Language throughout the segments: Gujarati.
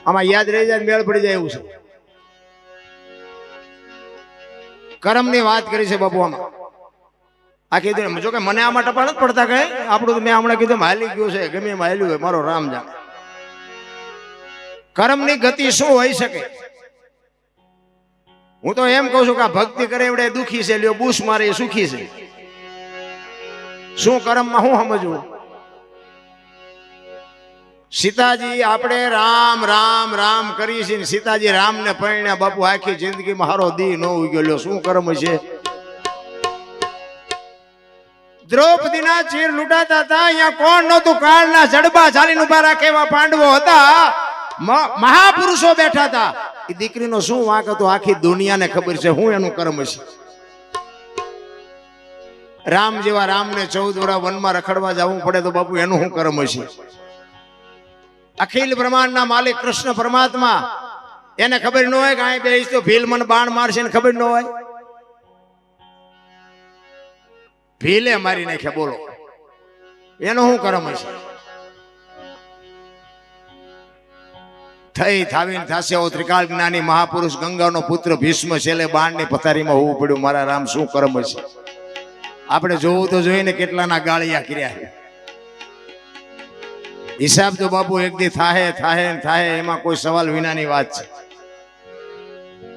આમાં યાદ રહી જાય, મેળ પડી જાય એવું છે. કર્મની વાત કરી છે બાપુ આમાં. આ કીધું જો કે મને આમાં ટપા નથી પડતા કઈ, આપણું તો મેં હમણાં કીધું હાલી ગયું છે, ગમે એમાં હાલ્યું હોય, મારો રામ જાણે. કર્મની ગતિ શું હોઈ શકે? હું તો એમ કઉ છું કે આ ભક્તિ કરે એવડે દુખી છે, લ્યો બૂસ મારે એ સુખી છે. શું કર્મમાં શું સમજવું? સીતાજી આપણે રામ રામ રામ કરીએ છીએ, સીતાજી રામ ને પરણ્યા બાપુ, આખી જિંદગીમાં હારો દી ન ઉગ્યો. લ્યો શું કર્મ છે? દ્રૌપદીના ચીર લૂંટાતા હતા, અહીંયા કોણ નહોતું? કાળના જડબા ચાલીને ઉભા રાખે એવા પાંડવો હતા, મહાપુરુષો બેઠા હતા. એ દીકરીનો શું વાંક હતો? આખી દુનિયાને ખબર છે હું એનું કર્મ છે. રામ જેવા રામને 14 વર્ષ વનમાં રખડવા જવું પડે તો બાપુ એનું શું કર્મ છે? અખિલ બ્રહ્માંડના માલિક કૃષ્ણ પરમાત્મા, એને ખબર ન હોય કે અહીં બેસ તો ભીલ મને બાણ મારશે, ને ખબર ન હોય? ભીલે મારી નાખ્યા, બોલો એનો શું કર્મ છે? થઈ થાવીને થાશે ઓ ત્રિકાળ જ્ઞાની મહાપુરુષ ગંગાનો પુત્ર ભીષ્મ છેલ્લે બાણની પથારીમાં હોવું પડ્યું. મારા રામ શું કર્મ છે? આપણે જોવું તો જોઈને કેટલાના ગાળિયા કર્યા. હિસાબ તો બાપુ એક દી થાહે થાહે થાહે, એમાં કોઈ સવાલ વિનાની વાત છે.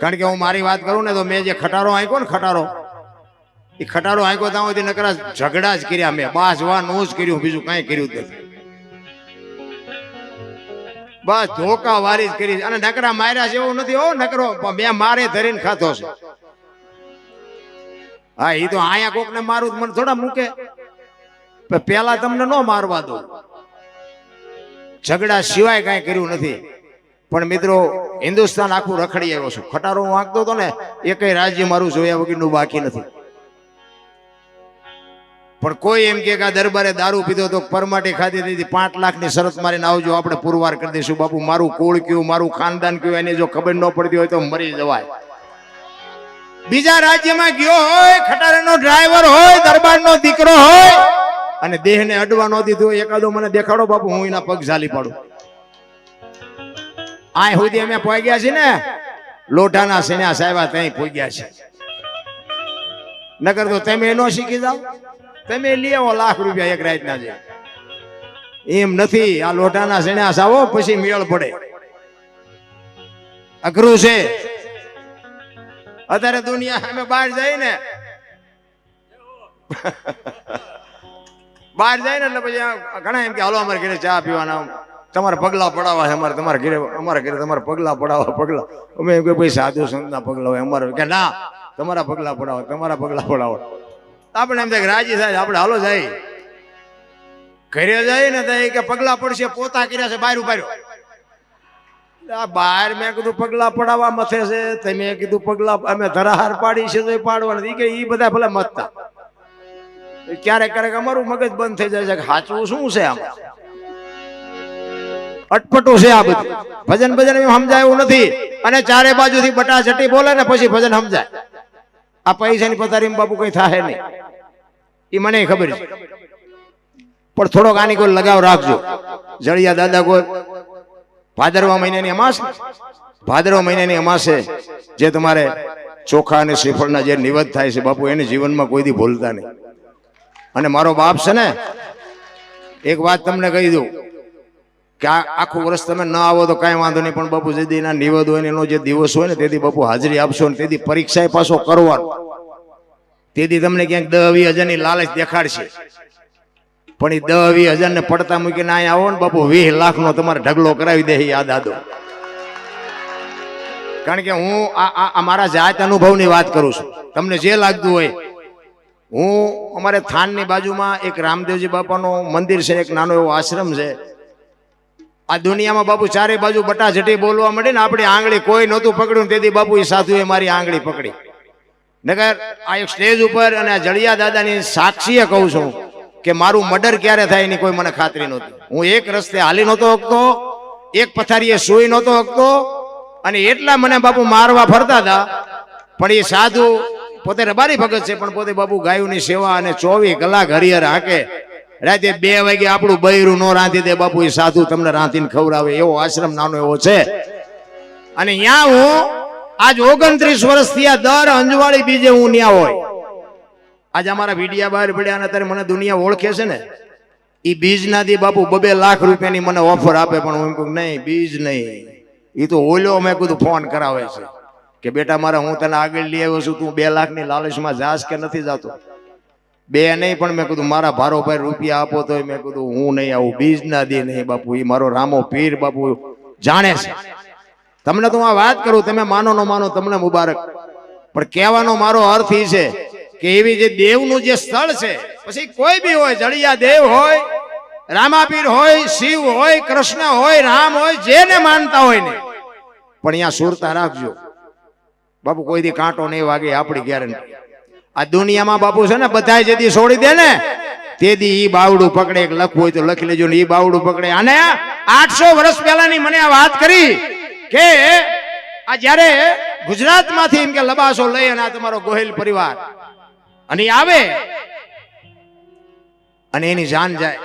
કારણ કે હું મારી વાત કરું ને તો મેં જે ખટારો આંક્યો ને, ખટારો એ ખટારો આંક્યો ત્યાં સુધી નકરા ઝઘડા જ કર્યા મેં, બાજવાનું જ કર્યું, બીજું કાંઈ કર્યું જ નથી. બસ ધોકા વારી જ કરી, અને નકરા માર્યા છે એવું નથી હો, નકરો મેં મારે ધરીને ખાતો છે. હા એ તો આયા કોક ને મારું મને થોડા મૂકે, પેલા તમને ન મારવા દો. ઝઘડા સિવાય કાંઈ કર્યું નથી. પણ મિત્રો હિન્દુસ્તાન આખું રખડી આવ્યો છું. ખટારો હું વાંકતો હતો ને, એકય રાજ્ય મારું જોયા વગરનું બાકી નથી. પણ કોઈ એમ કે આ દરબારે દારૂ પીધો તો પરમાટી ખાધી હતી, 5 લાખની શરત મારીને આવજો, આપણે પુરવાર કરી દઈશું. બાપુ મારું કુળ કયું, મારું ખાનદાન કયું, એની જો ખબર ન પડતી હોય તો મરી જવાય. બીજા રાજ્યમાં ગયો હોય, ખટારાનો ડ્રાઈવર હોય, દરબારનો દીકરો હોય, અને દેહને અડવા ન દીધું, એકાદો મને દેખાડો બાપુ, હું એના પગ ઝાલી પાડું. આ સુધી અમે પહોંચ્યા છીએ ને, લોઢાના સેના સાહેબા ત્યાં પહોંચ્યા છે. નકર તો તમે ન શીખી જાઓ, તમે લઈ આવો લાખ રૂપિયા એક રાતના છે. એમ નથી, આ લોઢાના સેના સાવો પછી મેળ પડે. અઘરું છે. અત્યારે દુનિયા અમે બહાર જઈ ને, બહાર જાય ને એટલે પછી ઘણા એમ કે હાલો અમારે ઘરે ચા પીવાના, તમારે પગલા પડાવવા છે, અમારે તમારા ઘરે, અમારા ઘરે તમારે પગલા પડાવવા. પગલા અમે એમ કે ભાઈ સાધુ સંતના પગલા હોય, અમારે કે ના તમારા પગલા પડાવો, તમારા પગલા પડાવો. આપણે એમ થાય રાજી થાય, આપણે હાલો જાય. ઘરે જાય ને તો કે પગલા પડશે, પોતા કર્યા છે બહાર ઉભાર્યો. બહાર મેં કીધું પગલા પડાવવા મથે છે, તમે કીધું પગલા અમે ધરાહાર પાડી છે તો એ પાડવાના. કે એ બધા ભલે મતતા. ક્યારેક ક્યારેક અમારું મગજ બંધ થઈ જાય છે કે સાચું શું છે, આમ અટપટું છે આ બધું. ભજન ભજન સમજાય એવું નથી, અને ચારે બાજુથી બટા ચટી બોલે ને પછી ભજન સમજાય. આ પૈસાની પથારીમાં બાપુ કઈ થાય નહીં, એ મને ખબર છે. પણ થોડોક આની કોઈ લગાવ રાખજો. જળિયા દાદા કોઈ ભાદરવા મહિનાની અમાસ, ભાદરવા મહિનાની અમાસે જે તમારે ચોખા અને શ્રીફળના જે નિવેદ થાય છે બાપુ, એને જીવનમાં કોઈ દી ભૂલતા નહીં. અને મારો બાપ છે ને, એક વાત તમને કહી દઉં કે આખું વર્ષ તમે ન આવો તો કાંઈ વાંધો નહીં, પણ બાપુ જે દી એના નિવેદ હોય ને, એનો જે દિવસ હોય ને, તેથી બાપુ હાજરી આપશો ને, તેથી પરીક્ષા પાછો કરવાનો. તેથી તમને ક્યાંક 10-20 હજારની લાલચ દેખાડશે, પણ એ 10-20 હજારને પડતા મૂકીને અહીંયા આવો ને બાપુ, 20 લાખનો તમારે ઢગલો કરાવી દે. યાદ આદો. કારણ કે હું આ મારા જાત અનુભવની વાત કરું છું, તમને જે લાગતું હોય. હું અમારે થાનની બાજુમાં એક રામદેવજી બાપાનું મંદિર છે, એક નાનો એવો આશ્રમ છે. આ દુનિયામાં બાપુ ચારે બાજુ બટા જટી બોલવા માંડે ને, આપણી આંગળી કોઈ નહોતું પકડ્યું, તેથી બાપુ એ સાધુએ મારી આંગળી પકડી. નકર આ એક સ્ટેજ ઉપર અને આ જળિયા દાદાની સાક્ષીએ કહું છું કે મારું મર્ડર ક્યારે થાય એની કોઈ મને ખાતરી નહોતી. હું એક રસ્તે હાલી નહોતો હકતો, એક પથારીએ સુઈ નહોતો હકતો, અને એટલા મને બાપુ મારવા ફરતા હતા. પણ એ સાધુ પોતે રબારી ભગત છે, પણ પોતે બાપુ ગાયોની સેવા અને 24 કલાક હરિહર હાકે. રાતે 2 વાગે આપણું બૈરું નો રાંધી દે બાપુ, એ સાધુ તમને રાંધીને ખવડાવે એવો આશ્રમ નાનો એવો છે. અને ત્યાં હું આજ 29 વર્ષથી આ દર અંજવાળી બીજે હું ત્યાં હોય. આજ અમારા વિડિયા બહાર પડ્યા અને અત્યારે મને દુનિયા ઓળખે છે ને, એ બીજ ના દી બાપુ 2 લાખ રૂપિયાની મને ઓફર આપે, પણ હું એમ કહું નહીં, બીજ નહીં, એ તો ઓલો મેં કીધું ફોન કરાવે છે કે બેટા મારા હું તને આગળ લઈ આવ્યો છું, તું 2 લાખની લાલચમાં જાશ કે નથી જાતો? 2 નહીં, પણ મેં કીધું મારા ભારો ભાઈ રૂપિયા આપો તો મેં કીધું હું નહીં આવું, બીજ ના દી નહીં બાપુ, એ મારો રામો પીર બાપુ જાણે છે. તમને તો આ વાત કરું, તમે માનો ન માનો તમને મુબારક, પણ કહેવાનો મારો અર્થ એ છે કે એવી જે દેવનું જે સ્થળ છે, પછી કોઈ બી હોય, જડિયા દેવ હોય, રામાપીર હોય, શિવ હોય, કૃષ્ણ હોય, રામ હોય, જેને માનતા હોય ને, પણ અહીંયા સુરતા રાખજો બાપુ, કોઈ દી કાંટો નહીં વાગે, આપણી ગેરંટી. આ દુનિયામાં બાપુ છે ને બધાય જેદી છોડી દે ને તેદી ઈ બાવડું પકડે, એક લખવું હોય તો લખી લેજો ને, ઈ બાવડું પકડે. અને 800 વર્ષ પહેલાની મને આ વાત કરી કે આ જ્યારે ગુજરાતમાંથી એમ કે લબાસો લઈ અને આ તમારો ગોહિલ પરિવાર અને આવે અને એની જાન જાય.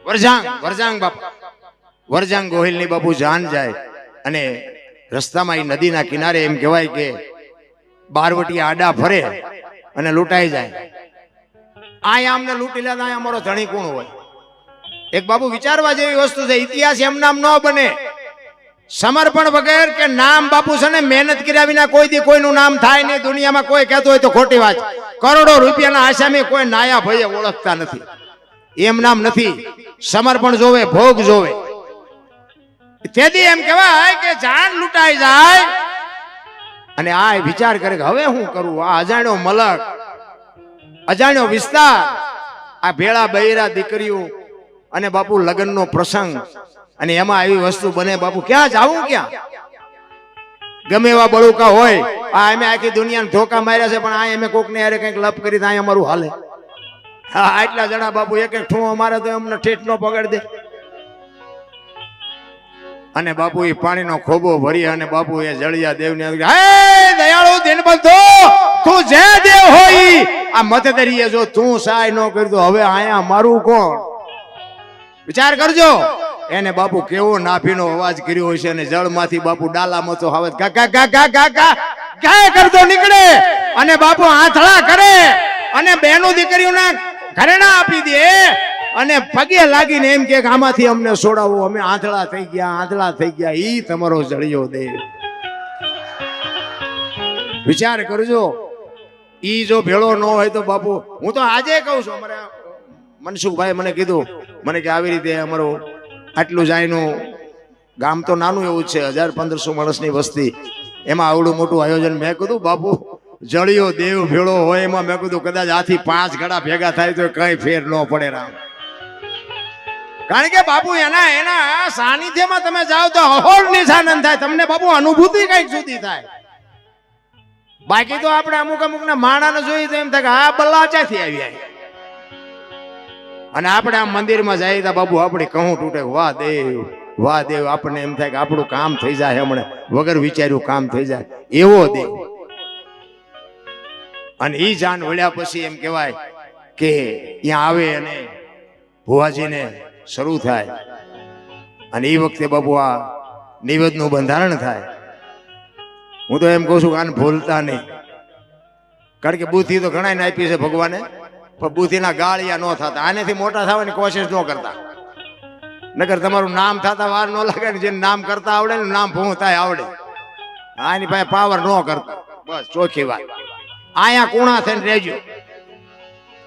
વરજાંગ બાપુ, વરજાંગ ગોહિલ ની બાપુ જાન જાય અને રસ્તામાં એ નદીના કિનારે એમ કહેવાય કે બારવટીયા આડા ફરે અને લૂંટાઈ જાય. અહીંયા અમને લૂંટી લેતા, અહીંયા અમારો ધણી કોણ હોય? એક બાપુ વિચારવા જેવી વસ્તુ છે, ઇતિહાસ એમ નામ ન બને. સમર્પણ વગર કે નામ બાપુ છે ને મહેનત કર્યા વિના કોઈ દી કોઈનું નામ થાય નહીં. દુનિયામાં કોઈ કહેતો હોય તો ખોટી વાત. કરોડો રૂપિયાના આસામી કોઈ નાયા ભયે ઓળખતા નથી. એમ નામ નથી, સમર્પણ જોવે, ભોગ જોવે. તેથી એમ કહેવાય કે જાન લૂંટાઈ જાય અને આ વિચાર કરે કે હવે શું કરવું? આ અજાણ્યો મલક, અજાણ્યો વિસ્તાર, આ ભેળા બૈરા દીકરીઓ અને બાપુ લગ્નનો પ્રસંગ, અને એમાં આવી વસ્તુ બને બાપુ, ક્યાં જાવું? ક્યાં? ગમે એવા બળુકા હોય, આ અમે આખી દુનિયાને ધોકા માર્યા છે, પણ આ અમે કોકને યારે કંઈક લપ કરી તો અમારું હાલે. હા, આટલા જણા બાપુ એક એક ઠું મારે તો એમને ઠેઠ નો પકડ દે. અને બાપુ એ પાણીનો ખોબો ભરી અને બાપુ એ જળિયા દેવને, હે દયાળુ દિનબંધો, તું જે દેવ હોય આ મતદરીએ જો તું સહાય ન કરતો, હવે આયા મારું કોણ? વિચાર કરજો. એને બાપુ કેવો નાભીનો અવાજ કર્યો હોય છે અને જળમાંથી બાપુ ડાલામાં તો આવે ગા ગા ગા ગા ગા ગાય કરતો નીકળે અને બાપુ આંથળા કરે અને બહેનો દીકરીઓના ઘરેણા આપી દે અને પગે લાગીને એમ કે આમાંથી અમને છોડાવો, અમે આંધળા થઈ ગયા, આંધળા થઈ ગયા. ઈ તમારો જળિયો દેવ. વિચાર કરજો. ઈ જો ભેળો ન હોય તો બાપુ, હું તો આજે કહું છું, અમારા મનસુખભાઈ મને કીધું, મને કે આવી રીતે અમારું આટલું જાયનું ગામ તો નાનું એવું છે, 1000-1500 માણસની વસ્તી, એમાં આવડું મોટું આયોજન. મેં કીધું બાપુ જળિયો દેવ ભેળો હોય એમાં મેં કીધું કદાચ આથી 5 ઘડા ભેગા થાય તો કઈ ફેર ન પડે રામ. કારણ કે બાપુ એના સાનિધ્યમાં તમે જાઓ તો અહોળ નિશાનંદ થાય, તમને બાપુ અનુભૂતિ કઈક જુદી થાય. બાકી તો આપણે અમુક ના માણાને જોઈએ તો એમ થાય કે આ બલાચાથી આવ્યા, અને આપણે આ મંદિરમાં જઈએ તો બાપુ આપણે કહું તૂટે, વાહ દેવ, વાહ દેવ. આપણને એમ થાય કે આપણું કામ થઈ જાય, હમણાં વગર વિચાર્યું કામ થઈ જાય, એવો દેવ. અને ઈ જાન વળ્યા પછી એમ કહેવાય કે ત્યાં આવે અને ભુવાજીને શરૂ થાય અને એ વખતે બાપુ આ નિવેદનું બંધારણ થાય. હું તો એમ કહું છું કે આને ભૂલતા નહીં, કારણ કે બુદ્ધિ તો ઘણા આપી છે ભગવાને, પણ બુદ્ધિના ગાળિયા ન થતા. આનેથી મોટા થવાની કોશિશ ન કરતા, નકર તમારું નામ થતા વાર ન લાગે ને. જેને નામ કરતા આવડે ને નામ ભૂંતા આવડે, આની પાસે પાવર ન કરતા. બસ ચોખ્ખી વાત. આયા કુણા થઈને રહેજો.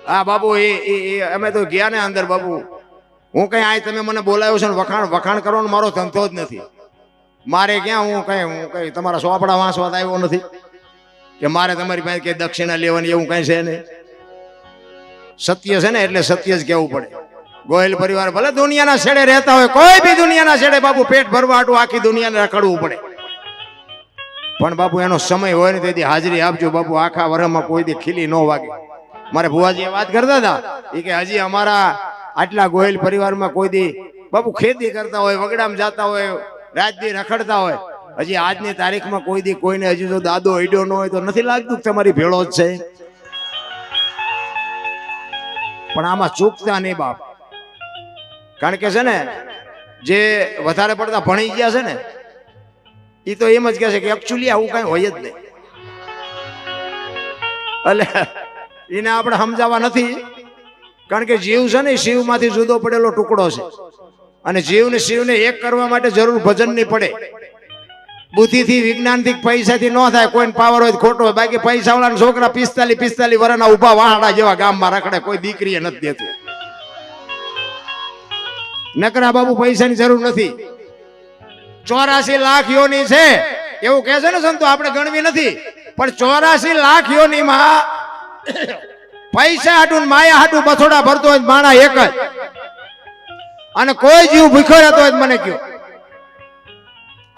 હા બાપુ, એ અમે તો ગયા ને અંદર બાપુ. હું કઈ આ તમે મને બોલાવ્યો છે ને વખાણ કરવાનો મારો ધંધો જ નથી. મારે ક્યાં હું કઈ તમારા સોપડા વાંચવા આવ્યો નથી કે મારે તમારી પાસે કઈ દક્ષિણા લેવાની, એવું કઈ છે નહીં. સત્ય છે ને એટલે સત્ય જ કહેવું પડે. ગોહિલ પરિવાર ભલે દુનિયાના છેડે રહેતા હોય, કોઈ બી દુનિયાના છેડે બાપુ પેટ ભરવા હાટું આખી દુનિયાને રખડવું પડે, પણ બાપુ એનો સમય હોય ને તેથી હાજરી આપજો બાપુ. આખા વર્ષમાં કોઈ દી ખીલી ન વાગે. મારે ભુવાજી વાત કરતા હતા એ કે હજી અમારા આટલા ગોહિલ પરિવારમાં કોઈ દી બાપુ ખેતી કરતા હોય, વગડામાં જતા હોય, રાત દી રખડતા હોય, હજી આજની તારીખમાં કોઈ દી કોઈને હજી જો દાદો અડ્યો ન હોય તો નથી લાગતું તમારી ભેળો જ છે. પણ આમાં ચૂકતા નહીં બાપ. કારણ કે છે ને જે વધારે પડતા ભણી ગયા છે ને એ તો એમ જ કહે છે કે એકચ્યુઅલી આવું કઈ હોય જ નહીં. એટલે એને આપણે સમજાવવા નથી. કારણ કે જીવ છે ને શિવ માંથી જુદો પડેલો ટુકડો છે અને જીવને શિવને એક કરવા માટે જરૂર ભજન નહીં પડે. બુદ્ધિથી વિજ્ઞાનથી પૈસાથી ન થાય. કોઈને પાવર હોય ખોટો હોય. બાકી પૈસા વાળા છોકરા 45 વર્ષના ઉભા વાહડા જેવા ગામમાં રખડે. કોઈ દીકરીએ નથી દેતું. નકરા બાબુ પૈસાની જરૂર નથી. 84 લાખ યોની છે એવું કહે છે ને સંતો. આપણે ગણવી નથી પણ 84 લાખ યોનીમાં પૈસા હાટું માયા હાટું બથોડા ભરતો હોય માણા એક જ. અને કોઈ જીવ ભૂખ્યો રહેતો હોય મને કયો.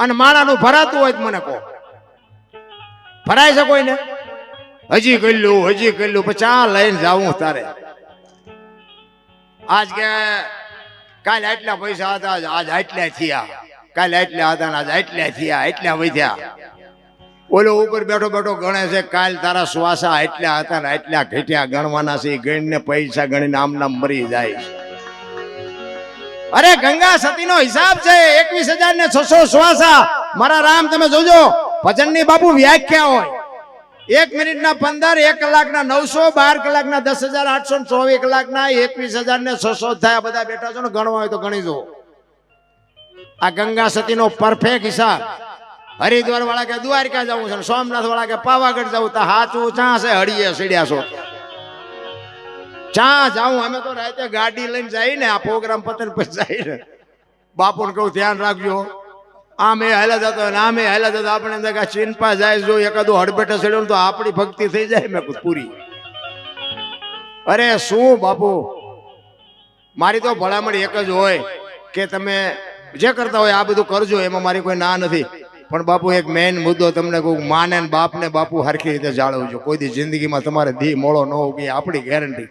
અને માણાનું ભરાતું હોય મને કહો. ભરાય છે કોઈને? હજી કલ્યું પછી ચા લઈને જાવું તારે. આજ કે કાલે આટલા પૈસા હતા આજ આટલા થયા. કાલે આટલા હતા આજ આટલા થયા. આટલા વધ્યા. ઓલો ઉપર બેઠો બેઠો ગણે છે કાલ તારા શ્વાસા આટલા હતા ને આટલા ઘટ્યા ગણવાના છે. ગણીને પૈસા ગણીને આમ નામ મરી જાય. અરે ગંગા સતીનો હિસાબ છે 21,600 શ્વાસા. મારા રામ તમે જોજો ભજનની બાપુ વ્યાખ્યા હોય 1 મિનિટના 15, 1 કલાકના 900, 12 કલાકના 10,800, 24 કલાકના 21,600 થયા. બધા બેઠા છો ને ગણવા હોય તો ગણી જો. આ ગંગા સતીનો પરફેક્ટ હિસાબ. હરિદ્વાર વાળા કે દ્વારકા જવું છે, સોમનાથ વાળા કે પાવાગઢ જવું તો હાચું ચા છે હળીએ સીડ્યા છો ચા જાઉં. અમે તો રાતે ગાડી લઈને જઈ ને આ પ્રોગ્રામ પતન પછી જાય ને બાપુને કહું ધ્યાન રાખજો. આમ એ હાલા જતો આમ એ હાલા જતો. આપણે ચિંપા જાય જો એકાદું હડબેટે ચડ્યો તો આપણી ભક્તિ થઈ જાય મેં પૂરી. અરે શું બાપુ મારી તો ભલામણ એક જ હોય કે તમે જે કરતા હોય આ બધું કરજો. એમાં મારી કોઈ ના નથી. પણ બાપુ એક મેઇન મુદ્દો તમને કહું, માને બાપને બાપુ હરખી રીતે જાળવજો. કોઈ દી જિંદગીમાં તમારે ધી મોળો ન હોવું એ આપણી ગેરંટી.